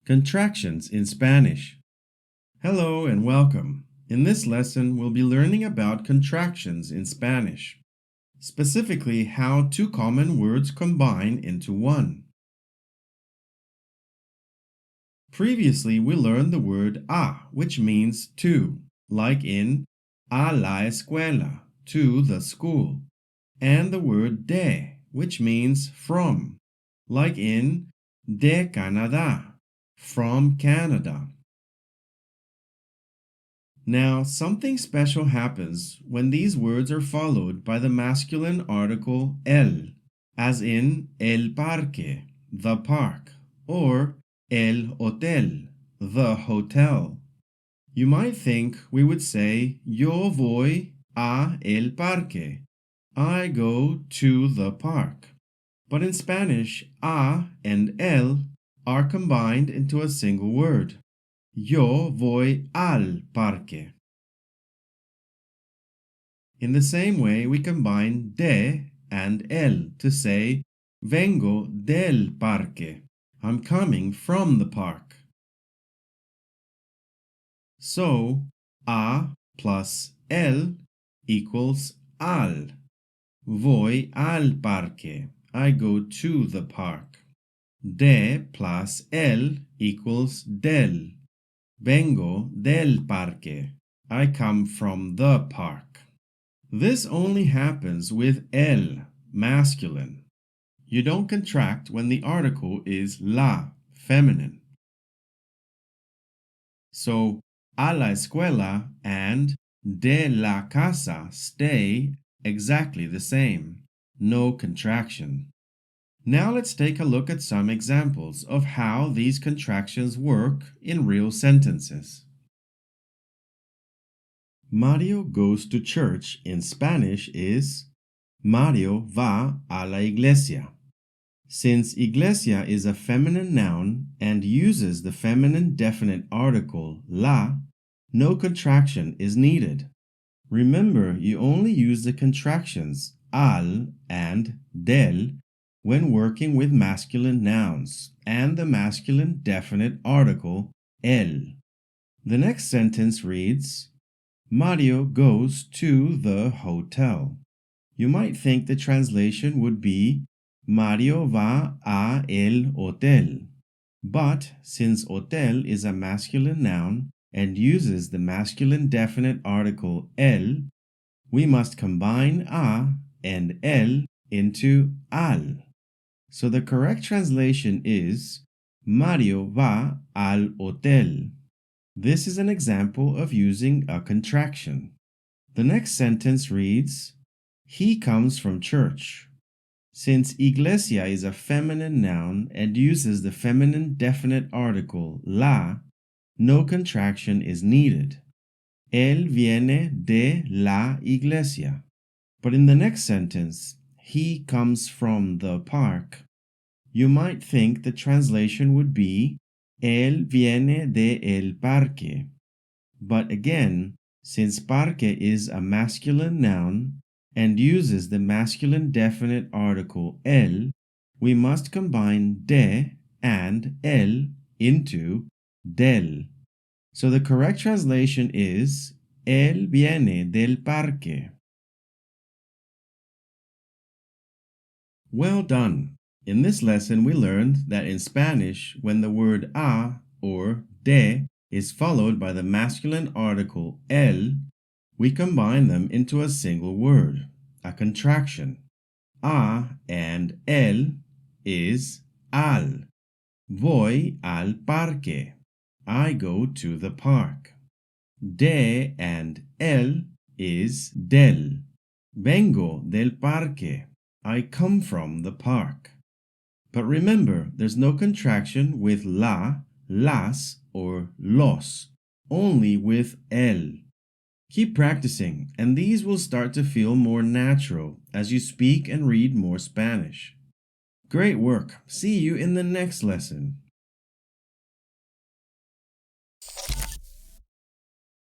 Contractions in Spanish. Hello and welcome. In this lesson, we'll be learning about contractions in Spanish, specifically how two common words combine into one. Previously, we learned the word a, which means to, like in a la escuela, to the school, and the word de, which means from, like in de Canadá, from Canada. Now, something special happens when these words are followed by the masculine article el, as in el parque, the park, or el hotel, the hotel. You might think we would say yo voy a el parque, I go to the park. But in Spanish, a and el are combined into a single word. Yo voy al parque. In the same way, we combine de and el to say vengo del parque. I'm coming from the park. So, a plus el equals al. Voy al parque. I go to the park. De plus el equals del. Vengo del parque. I come from the park. This only happens with el, masculine. You don't contract when the article is la, feminine. So, a la escuela and de la casa stay exactly the same. No contraction. Now let's take a look at some examples of how these contractions work in real sentences. Mario goes to church in Spanish is Mario va a la iglesia. Since iglesia is a feminine noun and uses the feminine definite article la, no contraction is needed. Remember, you only use the contractions al and del when working with masculine nouns and the masculine definite article el. The next sentence reads, Mario goes to the hotel. You might think the translation would be Mario va a el hotel. But since hotel is a masculine noun and uses the masculine definite article el, we must combine a and el into al. So the correct translation is Mario va al hotel. This is an example of using a contraction. The next sentence reads, he comes from church. Since iglesia is a feminine noun and uses the feminine definite article la, no contraction is needed. Él viene de la iglesia. But in the next sentence, he comes from the park, you might think the translation would be Él viene de el parque. But again, since parque is a masculine noun and uses the masculine definite article el, we must combine de and el into del. So the correct translation is Él viene del parque. Well done! In this lesson, we learned that in Spanish, when the word a or de is followed by the masculine article el, we combine them into a single word, a contraction. A and el is al. Voy al parque. I go to the park. De and el is del. Vengo del parque. I come from the park. But remember, there's no contraction with la, las, or los, only with el. Keep practicing, and these will start to feel more natural as you speak and read more Spanish. Great work! See you in the next lesson.